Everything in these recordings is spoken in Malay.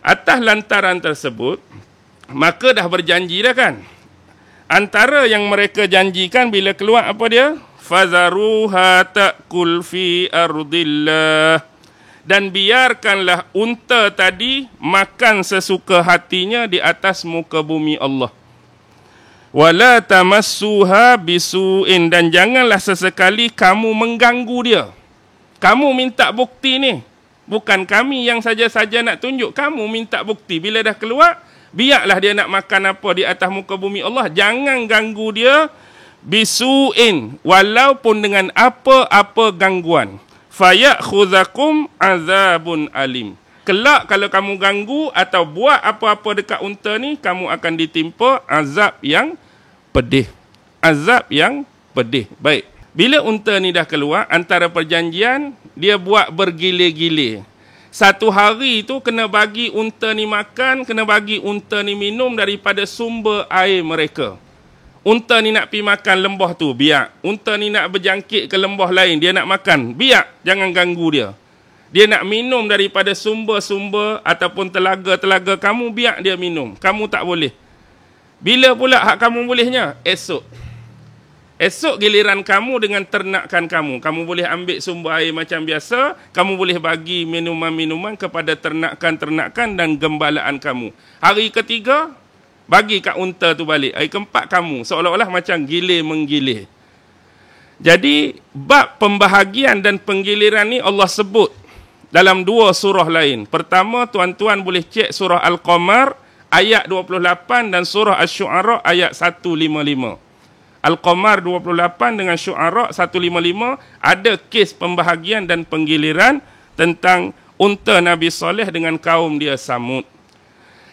Atas lantaran tersebut, maka dah berjanji dah kan. Antara yang mereka janjikan bila keluar apa dia? Fazaruha ta'kul fi ardillah. Dan biarkanlah unta tadi makan sesuka hatinya di atas muka bumi Allah. Wala tamassuha bisu'in, dan janganlah sesekali kamu mengganggu dia. Kamu minta bukti ni. Bukan kami yang saja-saja nak tunjuk. Kamu minta bukti. Bila dah keluar, biarlah dia nak makan apa di atas muka bumi Allah. Jangan ganggu dia bisu'in, walaupun dengan apa-apa gangguan. Fayakhudzakum azabun alim. Kelak kalau kamu ganggu atau buat apa-apa dekat unta ni, kamu akan ditimpa azab yang pedih. Azab yang pedih. Baik. Bila unta ni dah keluar, antara perjanjian, dia buat bergilir-gilir. Satu hari tu kena bagi unta ni makan, kena bagi unta ni minum daripada sumber air mereka. Unta ni nak pergi makan lembah tu, biar. Unta ni nak berjangkit ke lembah lain, dia nak makan, biar. Jangan ganggu dia. Dia nak minum daripada sumber-sumber ataupun telaga-telaga kamu, biar dia minum. Kamu tak boleh. Bila pula hak kamu bolehnya? Esok. Esok giliran kamu dengan ternakan kamu. Kamu boleh ambil sumber air macam biasa. Kamu boleh bagi minuman-minuman kepada ternakan-ternakan dan gembalaan kamu. Hari ketiga, bagi kat unta tu balik. Hari keempat kamu. Seolah-olah macam gilir-menggilir. Jadi, bab pembahagian dan penggiliran ni Allah sebut dalam dua surah lain. Pertama, tuan-tuan boleh cek surah Al-Qamar ayat 28 dan surah Asy-Syu'ara ayat 155. Al-Qamar 28 dengan Syu'ara 155 ada kes pembahagian dan penggiliran tentang unta Nabi Saleh dengan kaum dia Samud.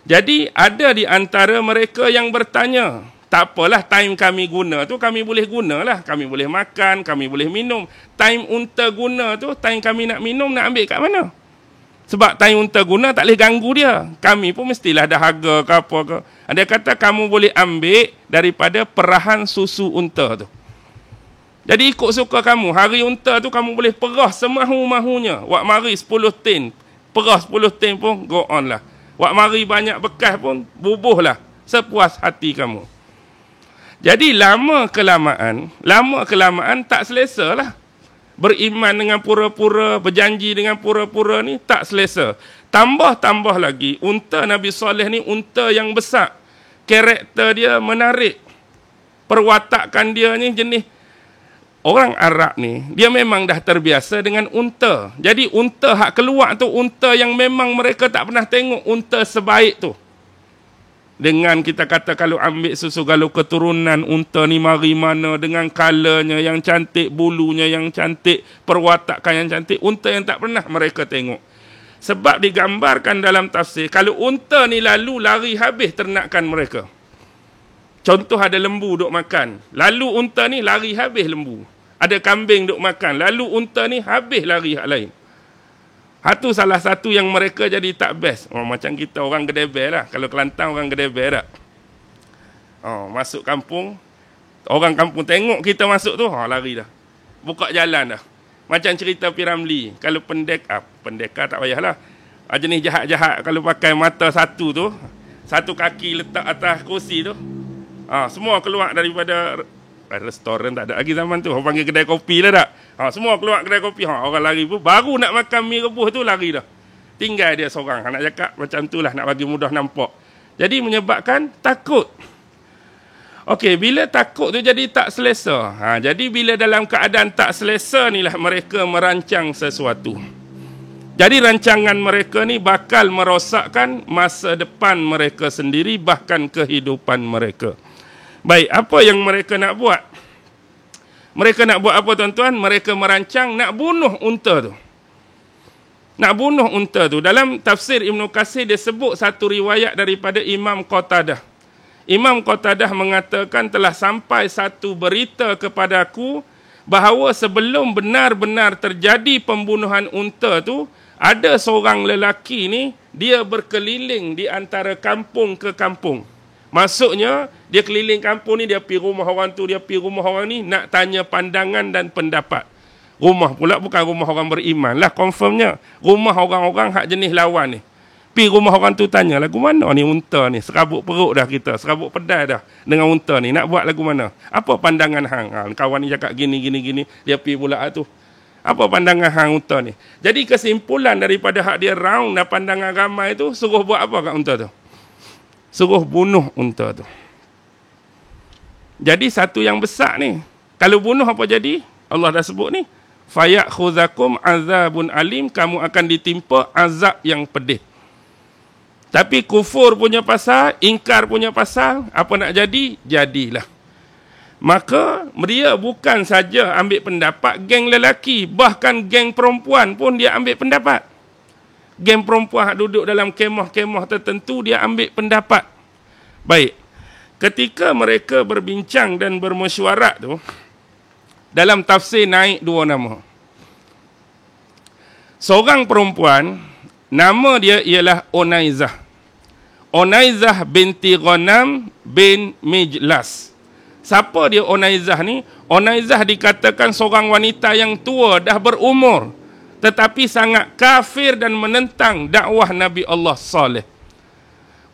Jadi ada di antara mereka yang bertanya, tak apalah time kami guna tu kami boleh gunalah, kami boleh makan, kami boleh minum. Time unta guna tu, time kami nak minum nak ambil kat mana? Sebab time unta guna tak boleh ganggu dia. Kami pun mestilah dahaga ke apa ke. Dia kata kamu boleh ambil daripada perahan susu unta tu. Jadi ikut suka kamu. Hari unta tu kamu boleh perah semahu-mahunya. Wak mari 10 tin. Perah 10 tin pun go on lah. Wak mari banyak bekas pun bubuhlah. Sepuas hati kamu. Jadi lama kelamaan tak selesa lah. Beriman dengan pura-pura, berjanji dengan pura-pura ni tak selesa. Tambah lagi, unta Nabi Saleh ni unta yang besar. Karakter dia menarik. Perwatakan dia ni jenis orang Arab ni, dia memang dah terbiasa dengan unta. Jadi unta hak keluar tu, unta yang memang mereka tak pernah tengok unta sebaik tu. Dengan kita kata kalau ambil susu galuh keturunan unta ni mari mana dengan colornya yang cantik, bulunya yang cantik, perwatakan yang cantik, unta yang tak pernah mereka tengok. Sebab digambarkan dalam tafsir, kalau unta ni lalu lari habis ternakan mereka. Contoh ada lembu duk makan, lalu unta ni lari habis lembu. Ada kambing duk makan, lalu unta ni habis lari hak lain. Itu salah satu yang mereka jadi tak best. Macam kita orang Gedebel lah. Kalau Kelantan orang Gedebel tak. Masuk kampung. Orang kampung tengok kita masuk tu. Lari dah. Buka jalan dah. Macam cerita Piramli. Kalau pendekar tak payahlah. Jenis jahat-jahat. Kalau pakai mata satu tu. Satu kaki letak atas kursi tu. Semua keluar daripada restoran tak ada lagi zaman tu. Orang panggil kedai kopi lah tak. Semua keluar kedai kopi. Orang lari pun. Baru nak makan mi rebus tu lari dah. Tinggal dia seorang. Nak cakap macam tu lah. Nak bagi mudah nampak. Jadi menyebabkan takut. Okey, bila takut tu jadi tak selesa. Jadi bila dalam keadaan tak selesa ni lah mereka merancang sesuatu. Jadi rancangan mereka ni bakal merosakkan masa depan mereka sendiri. Bahkan kehidupan mereka. Baik, apa yang mereka nak buat? Mereka nak buat apa tuan-tuan? Mereka merancang nak bunuh unta tu. Nak bunuh unta tu. Dalam tafsir Ibn Katsir dia sebut satu riwayat daripada Imam Qatadah. Imam Qatadah mengatakan telah sampai satu berita kepadaku bahawa sebelum benar-benar terjadi pembunuhan unta tu, ada seorang lelaki ni, dia berkeliling di antara kampung ke kampung. Maksudnya, dia keliling kampung ni, dia pergi rumah orang tu, dia pergi rumah orang ni, nak tanya pandangan dan pendapat. Rumah pula bukan rumah orang beriman lah, confirmnya. Rumah orang-orang hak jenis lawan ni. Pi rumah orang tu tanya, lagu mana ni unta ni? Serabut perut dah kita, serabut pedai dah dengan unta ni. Nak buat lagu mana? Apa pandangan hang? Kawan ni cakap gini. Dia pi pula tu. Apa pandangan hang unta ni? Jadi kesimpulan daripada hak dia round dan pandangan ramai tu, suruh buat apa kat unta tu? Suruh bunuh unta tu. Jadi satu yang besar ni. Kalau bunuh apa jadi? Allah dah sebut ni. Fayakhuzakum azabun alim. Kamu akan ditimpa azab yang pedih. Tapi kufur punya pasal, ingkar punya pasal, apa nak jadi? Jadilah. Maka dia bukan saja ambil pendapat geng lelaki, bahkan geng perempuan pun dia ambil pendapat. Geng perempuan duduk dalam kemah-kemah tertentu, dia ambil pendapat. Baik, ketika mereka berbincang dan bermesyuarat tu, dalam tafsir naik dua nama. Seorang perempuan, nama dia ialah Unaizah. Unaizah binti Ghanam bin Mijlas. Siapa dia Unaizah ni? Unaizah dikatakan seorang wanita yang tua, dah berumur, tetapi sangat kafir dan menentang dakwah Nabi Allah Saleh.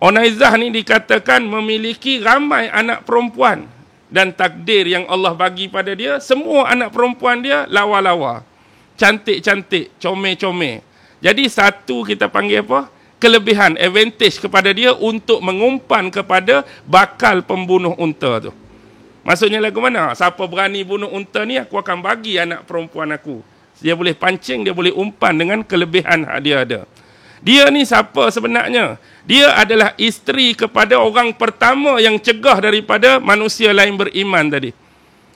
Unaizah ni dikatakan memiliki ramai anak perempuan. Dan takdir yang Allah bagi pada dia, semua anak perempuan dia lawa-lawa, cantik-cantik, comel-comel. Jadi satu kita panggil apa? Kelebihan, advantage kepada dia untuk mengumpan kepada bakal pembunuh unta tu. Maksudnya lagu mana? Siapa berani bunuh unta ni, aku akan bagi anak perempuan aku. Dia boleh pancing, dia boleh umpan dengan kelebihan hak dia ada. Dia ni siapa sebenarnya? Dia adalah isteri kepada orang pertama yang cegah daripada manusia lain beriman tadi.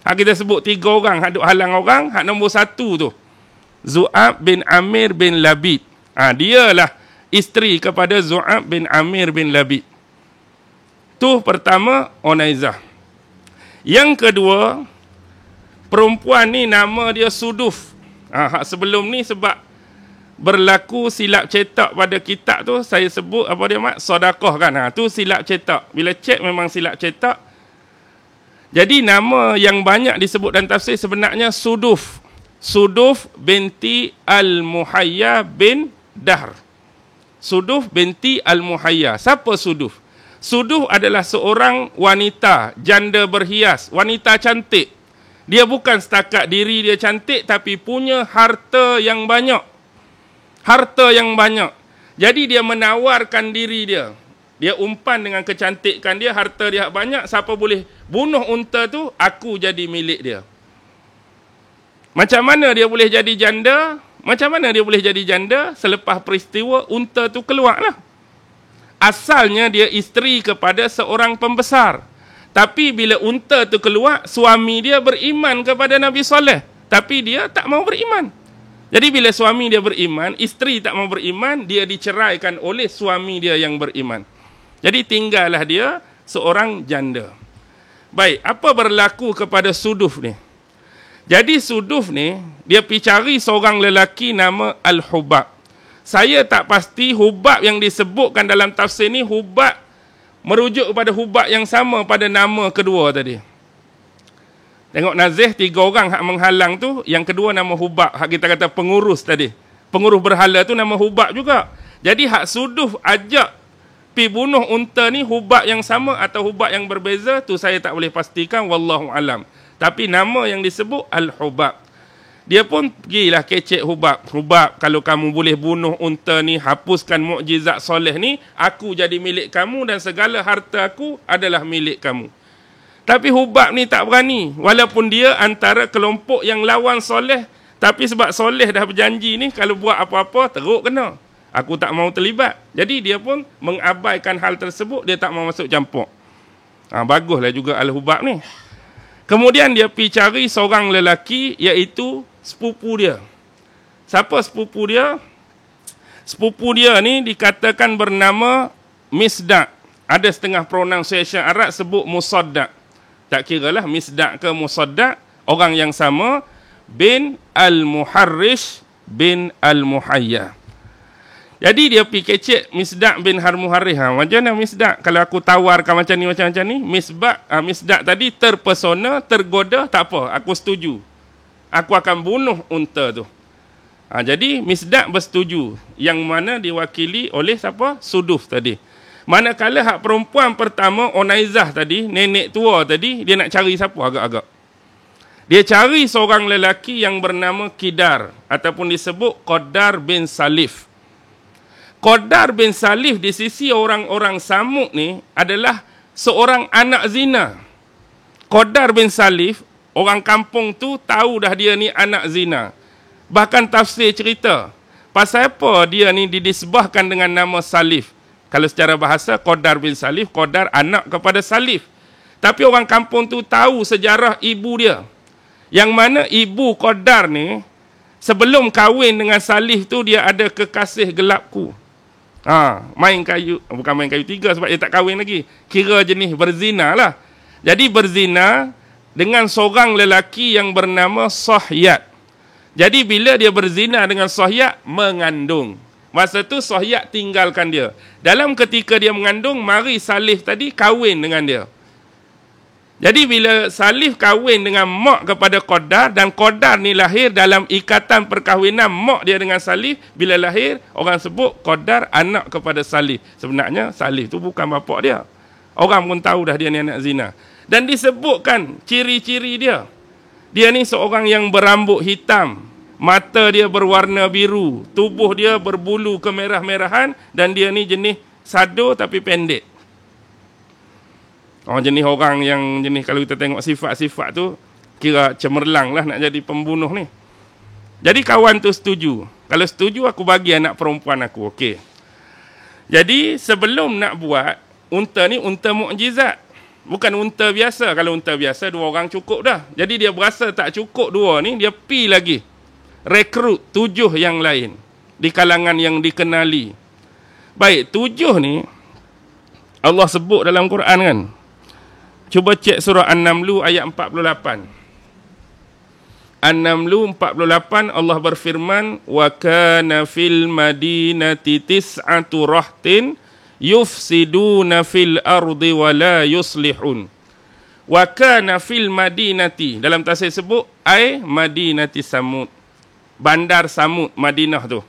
Hak kita sebut 3 orang, hak duk halang orang. Hak nombor 1 tu, Zu'ab bin Amir bin Labid. Dialah isteri kepada Zu'ab bin Amir bin Labid. Tu pertama, Unaizah. Yang kedua, perempuan ni nama dia Suduf. Hak sebelum ni sebab berlaku silap cetak pada kitab tu, saya sebut apa dia mak? Sedekah kan. Tu silap cetak. Bila cek memang silap cetak. Jadi nama yang banyak disebut dalam tafsir sebenarnya Suduf. Suduf binti Al-Muhayya bin Dahr. Suduf binti Al-Muhayya. Siapa Suduf? Suduf adalah seorang wanita, janda berhias, wanita cantik. Dia bukan setakat diri dia cantik, tapi punya harta yang banyak. Harta yang banyak. Jadi dia menawarkan diri dia. Dia umpan dengan kecantikan dia, harta dia banyak. Siapa boleh bunuh unta tu, aku jadi milik dia. Macam mana dia boleh jadi janda? Macam mana dia boleh jadi janda? Selepas peristiwa, unta tu keluarlah. Asalnya dia isteri kepada seorang pembesar. Tapi bila unta tu keluar, suami dia beriman kepada Nabi Saleh. Tapi dia tak mau beriman. Jadi bila suami dia beriman, isteri tak mau beriman, dia diceraikan oleh suami dia yang beriman. Jadi tinggallah dia seorang janda. Baik, apa berlaku kepada Suduf ni? Jadi Suduf ni, dia pergi cari seorang lelaki nama Al-Hubab. Saya tak pasti Hubab yang disebutkan dalam tafsir ni, Hubab merujuk kepada Hubab yang sama pada nama kedua tadi. Tengok Nazih, 3 orang hak menghalang tu, yang kedua nama Hubab. Hak kita kata pengurus tadi. Pengurus berhala tu nama Hubab juga. Jadi hak Suduf ajak pi bunuh unta ni Hubab yang sama atau Hubab yang berbeza, tu saya tak boleh pastikan, wallahu alam. Tapi nama yang disebut Al-Hubab. Dia pun pergilah kecek Hubab. Hubab, kalau kamu boleh bunuh unta ni, hapuskan mukjizat soleh ni, aku jadi milik kamu dan segala harta aku adalah milik kamu. Tapi Hubab ni tak berani. Walaupun dia antara kelompok yang lawan soleh, tapi sebab soleh dah berjanji ni, kalau buat apa-apa, teruk kena. Aku tak mau terlibat. Jadi dia pun mengabaikan hal tersebut, dia tak mau masuk campur. Baguslah juga Al-Hubab ni. Kemudian dia pergi cari seorang lelaki, iaitu sepupu dia. Siapa sepupu dia? Sepupu dia ni dikatakan bernama Misdaq. Ada setengah pronunciation Arab sebut Musaddaq. Tak kiralah Misdaq ke Musaddaq, orang yang sama, bin Al-Muharrish bin Al-Muhayya. Jadi dia pergi kecek Misdaq bin Harmuharrih. Macam mana Misdaq? Kalau aku tawarkan macam ni, Misdaq tadi terpesona, tergoda, tak apa, aku setuju. Aku akan bunuh unta tu. Jadi Misdaq bersetuju, yang mana diwakili oleh siapa? Suduf tadi. Manakala hak perempuan pertama, Unaizah tadi, nenek tua tadi, dia nak cari siapa agak-agak? Dia cari seorang lelaki yang bernama Kidar, ataupun disebut Qadar bin Salif. Qadar bin Salif di sisi orang-orang Samud ni adalah seorang anak zina. Qadar bin Salif, orang kampung tu tahu dah dia ni anak zina. Bahkan tafsir cerita, pasal apa dia ni didisbahkan dengan nama Salif. Kalau secara bahasa, Qadar bin Salif, Qadar anak kepada Salif. Tapi orang kampung tu tahu sejarah ibu dia. Yang mana ibu Qadar ni, sebelum kahwin dengan Salif tu, dia ada kekasih gelapku. Main kayu, bukan main kayu tiga sebab dia tak kahwin lagi. Kira jenis berzina lah. Jadi berzina dengan seorang lelaki yang bernama Sahyat. Jadi bila dia berzina dengan Sahyat, mengandung. Masa tu Sahyat tinggalkan dia. Dalam ketika dia mengandung, mari Salif tadi kahwin dengan dia. Jadi bila Salif kahwin dengan mak kepada Qadar, dan Qadar ni lahir dalam ikatan perkahwinan mak dia dengan Salif, bila lahir, orang sebut Qadar anak kepada Salif. Sebenarnya Salif tu bukan bapak dia. Orang pun tahu dah dia ni anak zina. Dan disebutkan ciri-ciri dia. Dia ni seorang yang berambut hitam, mata dia berwarna biru, tubuh dia berbulu kemerah-merahan, dan dia ni jenis sado tapi pendek. Jenis orang yang jenis, kalau kita tengok sifat-sifat tu, kira cemerlang lah nak jadi pembunuh ni. Jadi kawan tu setuju. Kalau setuju, aku bagi anak perempuan aku. Okey. Jadi sebelum nak buat, unta ni unta mukjizat. Bukan unta biasa. Kalau unta biasa, 2 orang cukup dah. Jadi dia berasa tak cukup 2 ni, dia pi lagi. Rekrut 7 yang lain. Di kalangan yang dikenali. Baik, 7 ni, Allah sebut dalam Quran kan. Cuba cek surah An-Naml ayat 48. An-Naml 48, Allah berfirman, wa kana fil madinati tis'atu rahtin yufsiduna fil ardi wa la yuslihun. Wa kana fil madinati, dalam tafsir sebut ai Madinati Samud, bandar Samud, Madinah tu.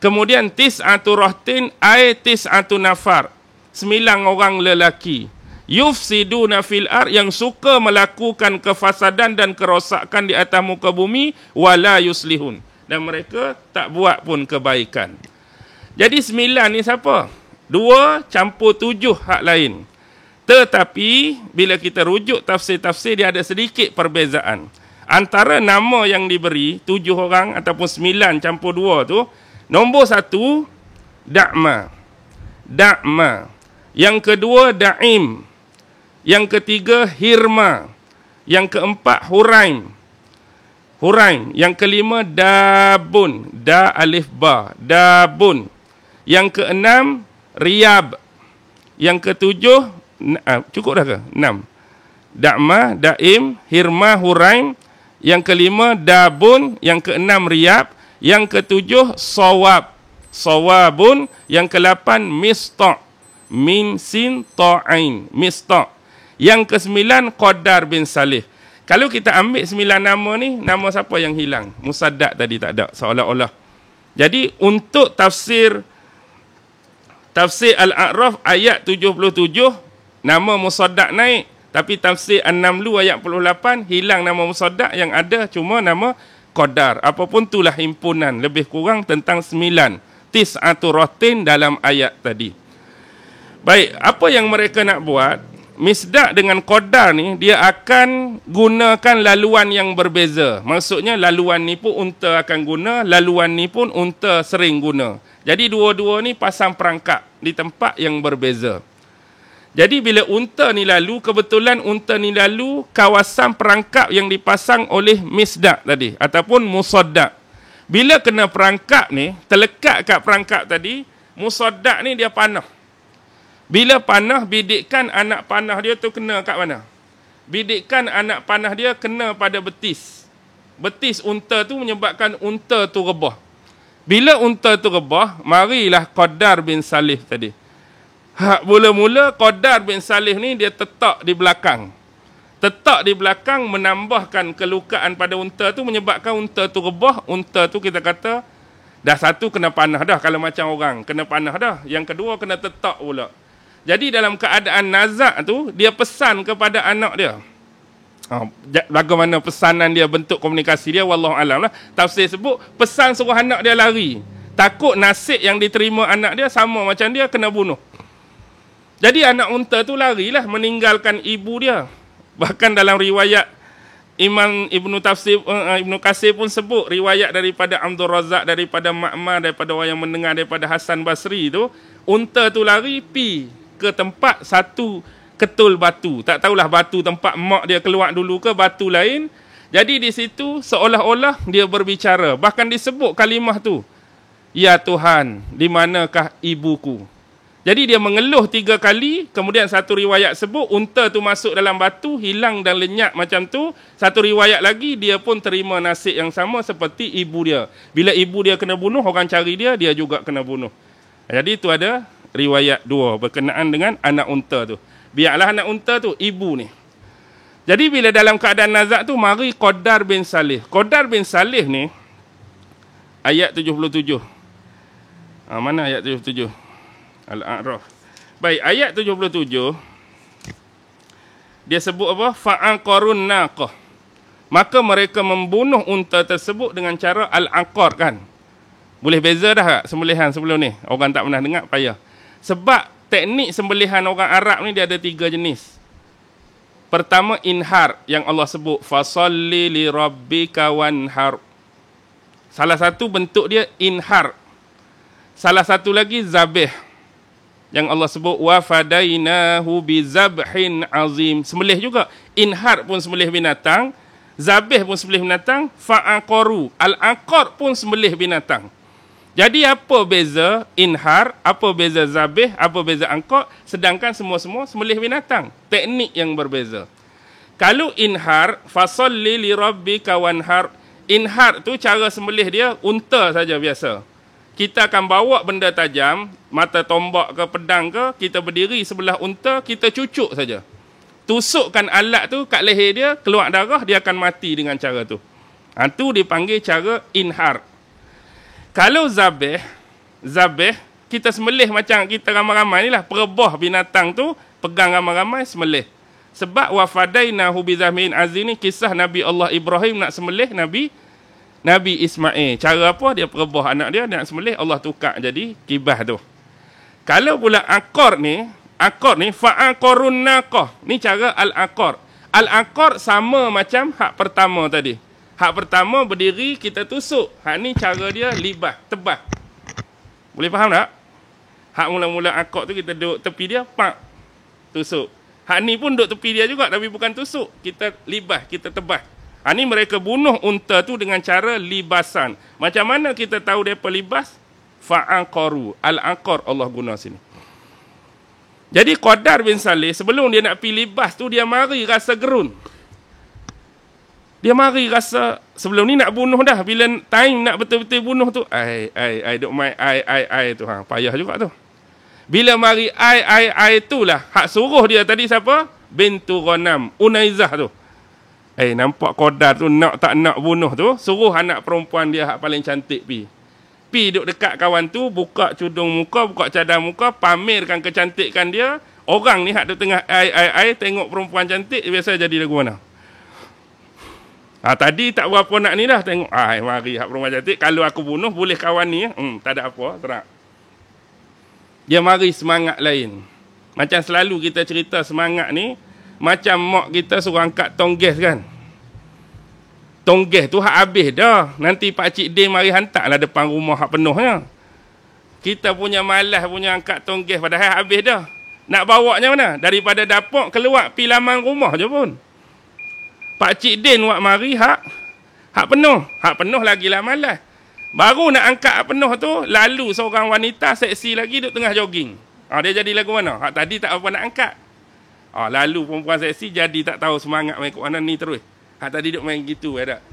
Kemudian tis'atu rahtin ai tis'atu nafar, 9 orang lelaki. Yufsiduna fil ard, yang suka melakukan kefasadan dan kerosakan di atas muka bumi, wa la yuslihun, dan mereka tak buat pun kebaikan. Jadi 9 ni siapa? 2 campur 7 hak lain. Tetapi bila kita rujuk tafsir-tafsir, dia ada sedikit perbezaan. Antara nama yang diberi 7 orang ataupun 9 campur 2 tu, nombor 1 Da'ma. Da'ma. Yang kedua Da'im. Yang ketiga Hirma. Yang keempat Huraim. Huraim. Yang kelima Dabun. Da alif ba. Dabun. Yang keenam Riyab. Yang ketujuh, cukup dah ke? 6. Da'ma, Da'im, Hirma, Huraim. Yang kelima Dabun. Yang keenam Riyab. Yang ketujuh Sawab. Sawabun. Yang ke-8 Mista'. Min sin ta'ain. Mista'. Yang ke-9 Qadar bin Salif. Kalau kita ambil 9 nama ni, nama siapa yang hilang? Musaddaq tadi tak ada, seolah-olah. Jadi untuk tafsir Al-A'raf ayat 77, nama Musaddaq naik. Tapi tafsir An-Naml ayat 48, hilang nama Musaddaq, yang ada cuma nama Qadar. Apapun itulah himpunan, lebih kurang tentang 9. Tis'atu rahtin dalam ayat tadi. Baik, apa yang mereka nak buat? Misdaq dengan Qadar ni, dia akan gunakan laluan yang berbeza. Maksudnya laluan ni pun unta akan guna, laluan ni pun unta sering guna. Jadi dua-dua ni pasang perangkap di tempat yang berbeza. Jadi bila unta ni lalu, kebetulan unta ni lalu kawasan perangkap yang dipasang oleh Misdaq tadi, ataupun Musaddaq. Bila kena perangkap ni, terlekat kat perangkap tadi, Musaddaq ni dia panah. Bila panah, bidikan anak panah dia tu kena kat mana? Bidikan anak panah dia kena pada betis. Betis unta tu menyebabkan unta tu rebah. Bila unta tu rebah, marilah Qadar bin Salif tadi. Mula-mula Qadar bin Salif ni dia tetap di belakang. Tetap di belakang menambahkan kelukaan pada unta tu, menyebabkan unta tu rebah. Unta tu kita kata Dah satu kena panah dah kalau macam orang. Kena panah dah. Yang kedua kena tetak pula. Jadi dalam keadaan nazak tu, dia pesan kepada anak dia. Bagaimana pesanan dia, bentuk komunikasi dia, wallahu alam lah. Tafsir sebut, pesan suruh anak dia lari. Takut nasib yang diterima anak dia sama macam dia, kena bunuh. Jadi anak unta tu larilah meninggalkan ibu dia. Bahkan dalam riwayat Imam Ibnu Katsir pun sebut riwayat daripada Abdul Razak, daripada Ma'mar, daripada orang yang mendengar daripada Hasan Basri tu, unta tu lari pi ke tempat satu ketul batu. Tak tahulah batu tempat mak dia keluar dulu ke batu lain. Jadi di situ seolah-olah dia berbicara. Bahkan disebut kalimah tu, ya Tuhan, di manakah ibuku? Jadi dia mengeluh 3 kali, kemudian satu riwayat sebut unta tu masuk dalam batu, hilang dan lenyap macam tu. Satu riwayat lagi, dia pun terima nasib yang sama seperti ibu dia. Bila ibu dia kena bunuh, orang cari dia, dia juga kena bunuh. Jadi tu ada riwayat 2 berkenaan dengan anak unta tu. Biarlah anak unta tu, ibu ni. Jadi bila dalam keadaan nazak tu, mari Qadar bin Salih. Qadar bin Salih ni, ayat 77. Mana ayat 77? Al-A'raf. Baik, ayat 77 dia sebut apa? Fa'aqarun naqah. Maka mereka membunuh unta tersebut dengan cara al-aqar kan. Boleh beza dah tak sembelihan sebelum ni? Orang tak pernah dengar payah. Sebab teknik sembelihan orang Arab ni dia ada 3 jenis. Pertama inhar yang Allah sebut fasalli li rabbika wanhar. Salah satu bentuk dia inhar. Salah satu lagi zabih. Yang Allah sebut wa fadainahu bizabhin azim. Sembelih juga. Inhar pun sembelih binatang, zabih pun sembelih binatang, fa'aqaru, al-aqar pun sembelih binatang. Jadi apa beza inhar, apa beza zabih, apa beza aqar, sedangkan semua-semua sembelih binatang. Teknik yang berbeza. Kalau inhar, fasalli li rabbika wanhar. Inhar tu cara sembelih dia unta saja biasa. Kita akan bawa benda tajam, mata tombak ke pedang ke, kita berdiri sebelah unta, kita cucuk saja. Tusukkan alat tu kat leher dia, keluar darah, dia akan mati dengan cara tu. Tu dipanggil cara inhar. Kalau zabih, kita sembelih macam kita ramai-ramai ni lah, perebah binatang tu, pegang ramai-ramai, sembelih. Sebab wafadainahu bizahmin azim ni kisah Nabi Allah Ibrahim nak sembelih Nabi Ismail. Cara apa? Dia perebah anak dia nak sembelih, Allah tukar jadi kibah tu. Kalau pula aqar ni fa'aqarun naqah. Ni cara al-aqar. Al-aqar sama macam hak pertama tadi. Hak pertama berdiri kita tusuk. Hak ni cara dia libah, tebas. Boleh faham tak? Hak mula-mula aqar tu kita duduk tepi dia, pak, tusuk. Hak ni pun duduk tepi dia juga tapi bukan tusuk. Kita libah, kita tebas. Ni mereka bunuh unta tu dengan cara libasan. Macam mana kita tahu mereka libas? Fa'aqaru. Al-aqar Allah guna sini. Jadi Qadar bin Salih sebelum dia nak pergi libas tu, dia mari rasa gerun. Dia mari rasa sebelum ni nak bunuh dah. Bila time nak betul-betul bunuh tu, duk main tu. Payah juga tu. Bila mari itulah hak suruh dia tadi siapa? Bintu Ghanam, Unaizah tu. Nampak Qadar tu nak tak nak bunuh tu, suruh anak perempuan dia hak paling cantik pi duduk dekat kawan tu, buka cudung muka, buka cadar muka, pamerkan kecantikan dia. Orang ni hak duduk tengah tengok perempuan cantik, biasa jadi lagu mana? Tadi tak berapa nak ni dah tengok, mari hak perempuan cantik, kalau aku bunuh boleh kawan ni, tak ada apa, terak. Dia mari semangat lain. Macam selalu kita cerita semangat ni, macam mak kita suruh angkat tong gas kan. Tong gas tu hak habis dah. Nanti pakcik Din mari hantarlah depan rumah hak penuhnya. Kita punya malas punya angkat tong gas padahal hak habis dah. Nak bawanya mana? Daripada dapur keluar pi laman rumah je pun. Pakcik Din buat mari hak penuh. Hak penuh lagilah malas. Baru nak angkat hak penuh tu, lalu seorang wanita seksi lagi duduk tengah jogging. Dia jadi lagu mana? Hak tadi tak apa nak angkat. Lalu perempuan seksi jadi tak tahu semangat main kat mana ni terus. Tadi duk main gitu tak?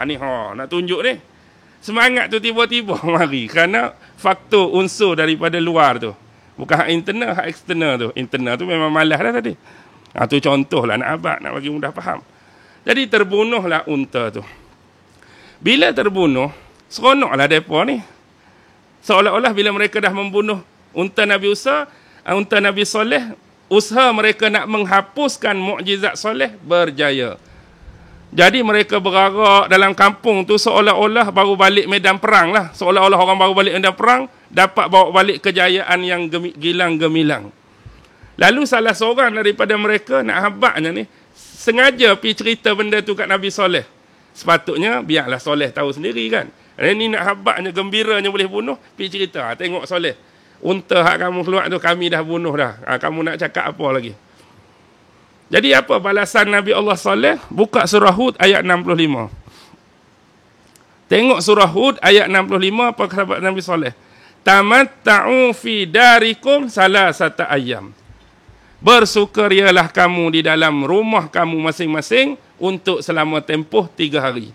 Ni nak tunjuk ni. Semangat tu tiba-tiba mari kerana faktor unsur daripada luar tu. Bukan hak internal, hak eksternal tu. Internal tu memang malas dah tadi. Tu contohlah nak abad, nak bagi mudah faham. Jadi terbunuhlah unta tu. Bila terbunuh, seronoklah depa ni. Seolah-olah bila mereka dah membunuh unta Nabi unta Nabi Soleh, usaha mereka nak menghapuskan mukjizat Soleh berjaya. Jadi mereka berarak dalam kampung tu seolah-olah baru balik medan perang lah. Seolah-olah orang baru balik medan perang, dapat bawa balik kejayaan yang gilang gemilang. Lalu salah seorang daripada mereka, nak habaknya ni, sengaja pergi cerita benda tu kat Nabi Soleh. Sepatutnya biarlah Soleh tahu sendiri kan. Ini nak habaknya, gembiranya boleh bunuh, pergi cerita. Tengok Soleh, unta hak kamu keluar tu kami dah bunuh dah. Kamu nak cakap apa lagi? Jadi apa balasan Nabi Allah Soleh? Buka surah Hud ayat 65. Tengok surah Hud ayat 65, apa kata Nabi Soleh? Tamatta'u fi darikum salasata ayyam. Bersukarialah kamu di dalam rumah kamu masing-masing untuk selama tempoh 3 hari.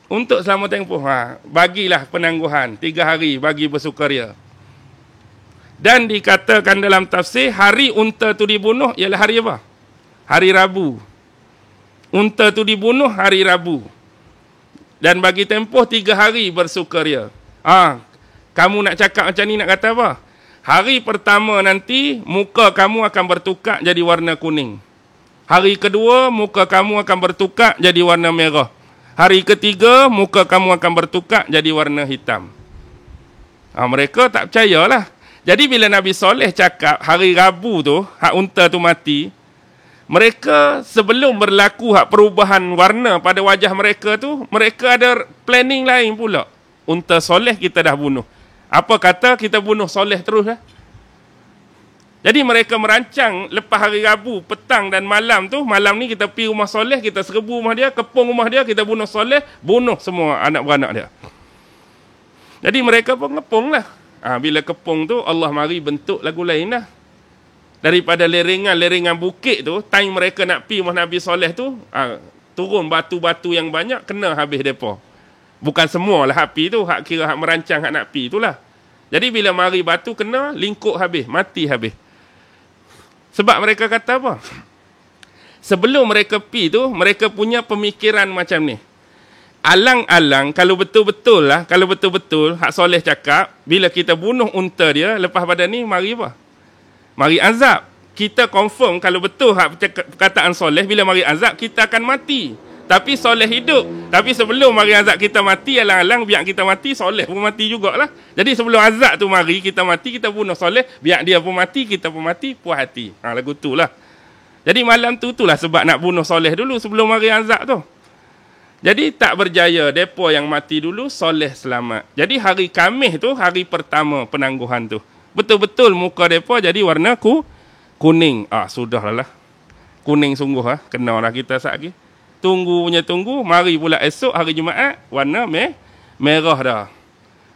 Untuk selama tempoh, bagilah penangguhan 3 hari bagi bersukaria. Dan dikatakan dalam tafsir, hari unta tu dibunuh ialah hari apa? Hari Rabu. Unta tu dibunuh hari Rabu. Dan bagi tempoh 3 hari bersukaria. Kamu nak cakap macam ni, nak kata apa? Hari pertama nanti, muka kamu akan bertukar jadi warna kuning. Hari kedua, muka kamu akan bertukar jadi warna merah. Hari ketiga, muka kamu akan bertukar jadi warna hitam. Mereka tak percayalah. Jadi bila Nabi Soleh cakap hari Rabu tu, hak unta tu mati, mereka sebelum berlaku hak perubahan warna pada wajah mereka tu, mereka ada planning lain pula. Unta Soleh kita dah bunuh. Apa kata kita bunuh Soleh terus lah? Jadi mereka merancang lepas hari Rabu, petang dan malam tu, malam ni kita pergi rumah Soleh, kita serbu rumah dia, kepung rumah dia, kita bunuh Soleh, bunuh semua anak-beranak dia. Jadi mereka pun ngepung lah. Bila kepung tu, Allah mari bentuk lagu lain lah. Daripada lerengan bukit tu, time mereka nak pergi rumah Nabi Soleh tu, turun batu-batu yang banyak, kena habis mereka. Bukan semua lah api tu, hak kira hak merancang hak nak pergi tu lah. Jadi bila mari batu kena, lingkup habis, mati habis. Sebab mereka kata apa? Sebelum mereka pergi tu, mereka punya pemikiran macam ni. Alang-alang, kalau betul-betul hak Soleh cakap, bila kita bunuh unta dia, lepas pada ni, mari apa? Mari azab. Kita confirm kalau betul hak perkataan Soleh, bila mari azab, kita akan mati. Tapi Soleh hidup. Tapi sebelum mari azab kita mati, alang-alang biar kita mati, Soleh pun mati jugalah. Jadi sebelum azab tu mari, kita mati, kita bunuh Soleh, biar dia pun mati, kita pun mati, puas hati. Lagu tu lah. Jadi malam tu lah sebab nak bunuh Soleh dulu sebelum mari azab tu. Jadi tak berjaya, depa yang mati dulu, Soleh selamat. Jadi hari Khamis tu, hari pertama penangguhan tu. Betul-betul muka depa jadi warna kuning. Sudahlah. Kuning sungguh lah. Kena lah kita saat lagi. Tunggu, mari pula esok hari Jumaat, warna merah dah.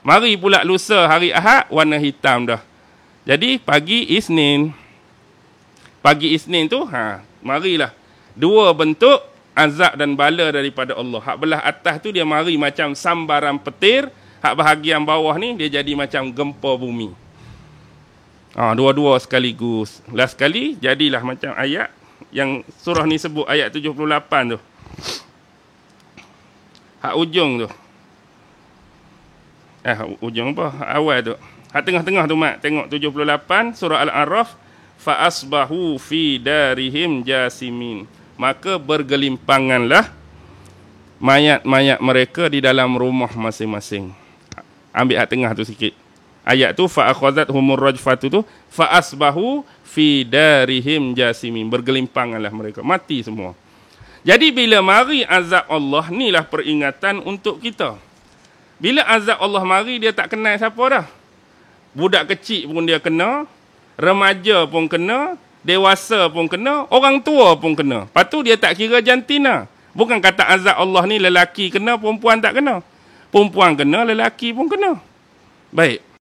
Mari pula lusa hari Ahad, warna hitam dah. Jadi pagi Isnin tu, marilah. 2 bentuk azab dan bala daripada Allah. Hak belah atas tu dia mari macam sambaran petir, hak bahagian bawah ni dia jadi macam gempa bumi. Dua-dua sekaligus. Last sekali jadilah macam ayat yang surah ni sebut, ayat 78 tu. Hak ujung tu. Ujung apa? Hak awal tu. Hak tengah-tengah tu mak. Tengok 78 surah Al-A'raf. Fa asbahu fi darihim jasimin. Maka bergelimpanganlah mayat-mayat mereka di dalam rumah masing-masing. Ambil hak tengah tu sikit. Ayat tu fa akhadhathumur rajfatu tu fa asbahu fi darihim jasimin. Bergelimpanganlah mereka, mati semua. Jadi bila mari azab Allah, inilah peringatan untuk kita. Bila azab Allah mari, dia tak kenal siapa dah. Budak kecil pun dia kena, remaja pun kena, dewasa pun kena, orang tua pun kena. Lepas tu dia tak kira jantina. Bukan kata azab Allah ni lelaki kena, perempuan tak kena. Perempuan kena, lelaki pun kena. Baik.